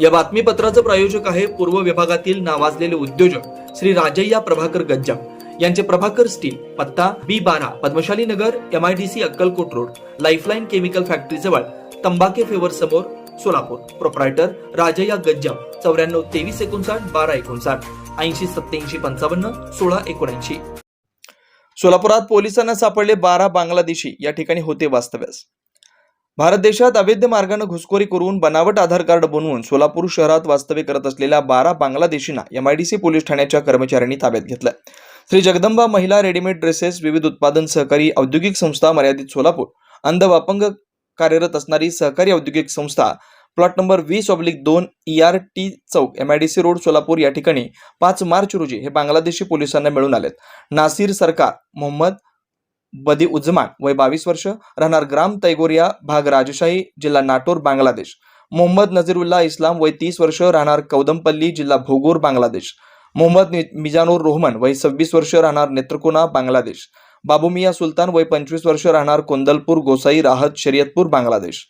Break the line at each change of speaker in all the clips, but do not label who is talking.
या बातमीपत्राचं प्रायोजक आहे पूर्व विभागातील नावाजलेले उद्योजक श्री राजय्या प्रभाकर गज्जाम यांचे प्रभाकर स्टील, पत्ता B12 पद्मशाली नगर, MIDC Akkalkot road, lifeline chemical factory जवळ, तंबाके फेवर समोर, सोलापूर. प्रोप्रायटर राजय्या गज्जाम 94 23 59 12 59 80 87 55 16 79. सोलापुरात पोलिसांना सापडले 12 बांगलादेशी या ठिकाणी होते वास्तव्यास. भारत देशात अवैध मार्गाने घुसखोरी करून बनावट आधार कार्ड बनवून सोलापूर शहरात वास्तव्य करत असलेल्या 12 बांगलादेशींना MIDC पोलीस ठाण्याच्या कर्मचाऱ्यांनी ताब्यात घेतलं. श्री जगदंबा महिला रेडीमेड ड्रेसेस विविध उत्पादन सहकारी औद्योगिक संस्था मर्यादित सोलापूर, अंध वापंग कार्यरत असणारी सहकारी औद्योगिक संस्था, प्लॉट नंबर 20/2 ERT चौक, MIDC रोड, सोलापूर या ठिकाणी 5 मार्च रोजी हे बांगलादेशी पोलिसांना मिळून आलेत. नासिर सरकार, मोहम्मद बदी उज्जमान वय 22 वर्ष, राहणार ग्राम तैगोरिया, भाग राजशाही, जिल्हा नाटोर, बांगलादेश. मोहम्मद नजीरुल्लाह इस्लाम वय 30 वर्ष, राहणार कौदमपल्ली, जिल्हा भोगोर, बांगलादेश. मोहम्मद मिजानुर रोहमन वय 26 वर्ष, राहणार नेत्रकोना, बांगलादेश. बाबू मिया सुलतान वय 25 वर्ष, राहणार कोंदलपूर, गोसाई, राहत, शरीयतपूर, बांगलादेश.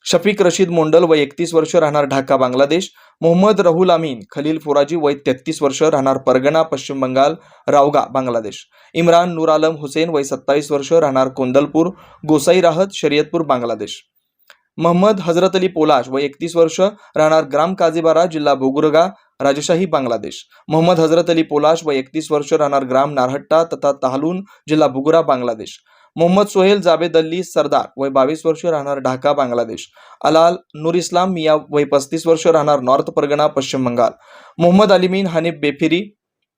शफीक रशीद मोंडल वय 31 वर्ष, राहणार ढाका, बांगलादेश. मोहम्मद राहुल अमीन खलील फोराजी वय 33 वर्ष, राहणार परगणा, पश्चिम बंगाल, रावगा, बांगलादेश. इम्रान नूर आलम हुसेन वय 27 वर्ष, राहणार कोंदलपूर, गोसाई, राहत, शरीयतपूर, बांगलादेश. मोहम्मद हजरत अली पोलाश वय 31 वर्ष, राहणार ग्राम काजीबारा, जिल्हा भोगुरगा, राजशाही, बांगलादेश. मोहम्मद हजरत अली पोलाश वय 31 वर्ष, राहणार ग्राम नारहट्टा तथा ताहलून, जिल्हा भुगुरा, बांगलादेश. मोहम्मद सोहेल जावेद अली सरदार वय 22 वर्ष, राहणार ढाका, बांगलादेश. अलाल नूर इस्लाम मिया वय 35 वर्ष, राहणार नॉर्थ परगणा, पश्चिम बंगाल. मोहम्मद अलिमीन हनीफ बेफिरी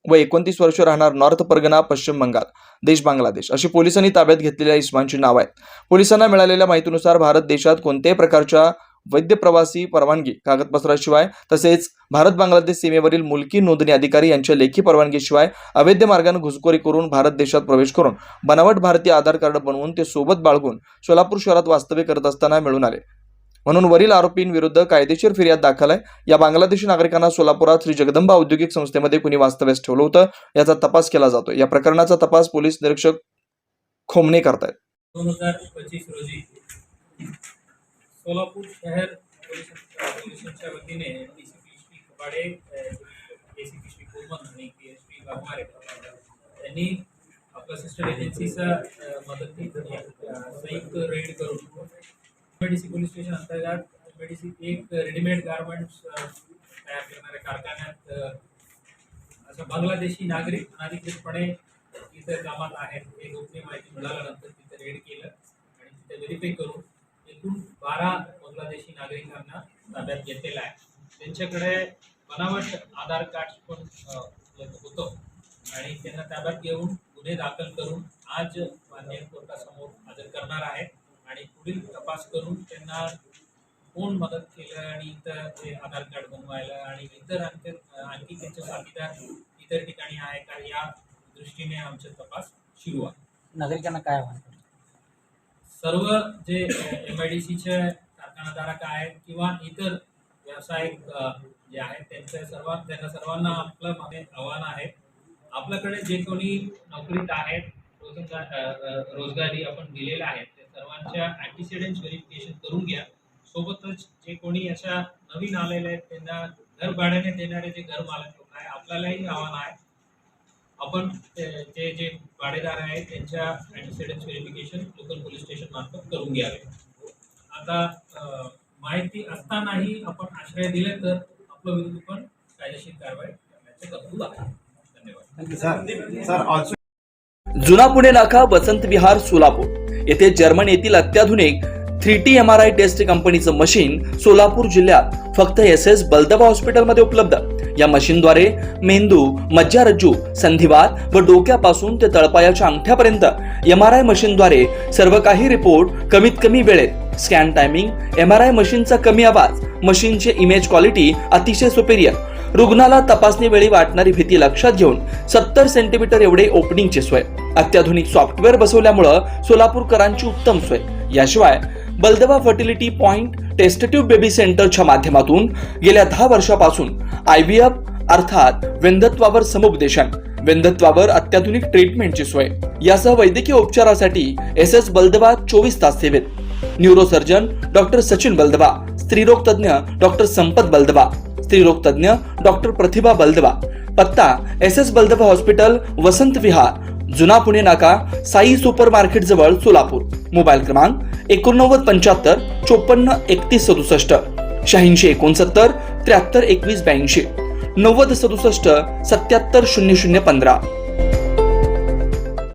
वय 29 वर्ष, राहणार नॉर्थ परगणा, पश्चिम बंगाल, देश बांगलादेश. अशी पोलिसांनी ताब्यात घेतलेल्या इस्मांची नाव आहेत. पोलिसांना मिळालेल्या माहितीनुसार भारत देशात कोणत्याही प्रकारच्या वैध प्रवासी परवानगी, कागदपत्राशिवाय तसेच भारत बांगलादेश सीमेवरील मुलकी नोंदणी अधिकारी यांच्या लेखी परवानगीशिवाय अवैध मार्गाने घुसखोरी करून भारत देशात प्रवेश करून बनावट भारतीय आधार कार्ड बनवून ते सोबत बाळगून सोलापूर शहरात वास्तव्य करत असताना मिळून आले. म्हणून वरील आरोपींविरुद्ध कायदेशीर फिर्याद दाखल आहे. या बांगलादेशी नागरिकांना सोलापुरात श्री जगदंबा औद्योगिक संस्थेमध्ये कुणी वास्तव्यास ठेवलं होतं याचा तपास केला जातो. या प्रकरणाचा तपास पोलीस निरीक्षक खोमणे करतायत.
2025 रोजी सोलापूर शहर पोलिसांच्या वतीने DCP श्री कबाडे, ACP श्री कोमन आणि PSP वाघमारे यांनी आपल्या सिस्टर एजन्सीचा मदतीने संयुक्त रेड करून MIDC पोलीस स्टेशन अंतर्गत MIDC एक रेडीमेड गारमेंट्स तयार करणाऱ्या कारखान्यात अशा बांगलादेशी नागरिक अनाधिकृतपणे इथे कामात आहेत हे गोपनीय माहिती मिळाल्यानंतर तिथे रेड केलं आणि तिथे व्हेरीफाय करून एकूण 12 बांगलादेशी नागरिकांना ताब्यात घेतलेला आहे. त्यांच्याकडे बनावट आधार कार्ड पण होतं आणि त्यांना ताब्यात घेऊन गुन्हे दाखल करून आज मान्य कोर्टासमोर हजर करणार आहे आणि पुढील तपास करून त्यांना कोण मदत केलं आणि इतर ते आधार कार्ड बनवायला आणि इतर आणखी त्यांचे साथीदार इतर ठिकाणी आहे का या दृष्टीने आमचा तपास सुरू आहे.
नागरिकांना काय वाटतं?
सर्व जे MIDCचे कारखानाधारक आहेत किंवा इतर व्यावसायिक जे आहेत त्यांना सर्वांना आपलं आव्हान आहे. आपल्याकडे जे कोणी नोकरीत आहेत, रोजगारी आपण दिलेला आहे त्या सर्वांच्या अँटीसिडेंट्स व्हेरिफिकेशन करून घ्या. सोबतच जे कोणी अशा नवीन आलेले आहेत त्यांना घर भाड्याने देणारे जे घर मालक लोक आहे आपल्यालाही आव्हान आहे. आपण ते जे भाडेदार आहेत त्यांच्या अँटीसिडेंट्स व्हेरिफिकेशन लोकल पोलीस स्टेशन मार्फत करून घ्यावे. आता माहिती असतानाही आपण आश्रय दिले तर आपल्या विरुद्ध पण कायदेशीर कारवाई करण्याचे तरतूद आहे. धन्यवाद.
जुना पुणे नाका, वसंत विहार, सोलापूर येथे जर्मन येथील अत्याधुनिक 3T MRI टेस्ट कंपनीचं मशीन सोलापूर जिल्ह्यात फक्त SS बलदबा हॉस्पिटलमध्ये उपलब्ध. या मशीनद्वारे मेंदू, मज्जारज्जू, संधिवात व डोक्यापासून ते तळपायाच्या अंगठ्यापर्यंत MRI मशीनद्वारे सर्व काही रिपोर्ट कमीत कमी वेळेत. स्कॅन टायमिंग, MRI मशीनचा कमी आवाज, मशीनचे इमेज क्वालिटी अतिशय सुपेरियर. रुग्णाला तपासणी वेळी वाटणारी भीती लक्षात घेऊन 70 सेंटीमीटर एवढे ओपनिंगची सोय. अत्याधुनिक सॉफ्टवेअर बसवल्यामुळे सोलापूरकरांची उत्तम सोय. याशिवाय बलदबा फर्टिलिटी पॉइंट टेस्टेटिव्ह बेबी सेंटरच्या माध्यमातून गेल्या 10 वर्षापासून IVF अर्थात वेंधत्वावर समुपदेशन, वेंधत्वावर अत्याधुनिक ट्रीटमेंटची सोय. यासह वैद्यकीय उपचारासाठी SS बलदबा 24 तास सेवेत. न्यूरोसर्जन डॉक्टर सचिन बलदवा, स्त्रीरोग तज्ञ डॉक्टर संपत बलदवा, स्त्रीरोग तज्ञ डॉक्टर प्रतिभा बलदवा. पत्ता SS बलदवा हॉस्पिटल, वसंत विहार, जुना पुणे नाका, साई सुपर मार्केट जवळ, सोलापूर. मोबाईल क्रमांक 8975 54 31 67, 86 69 73 21 82, 90 67 77 00 15.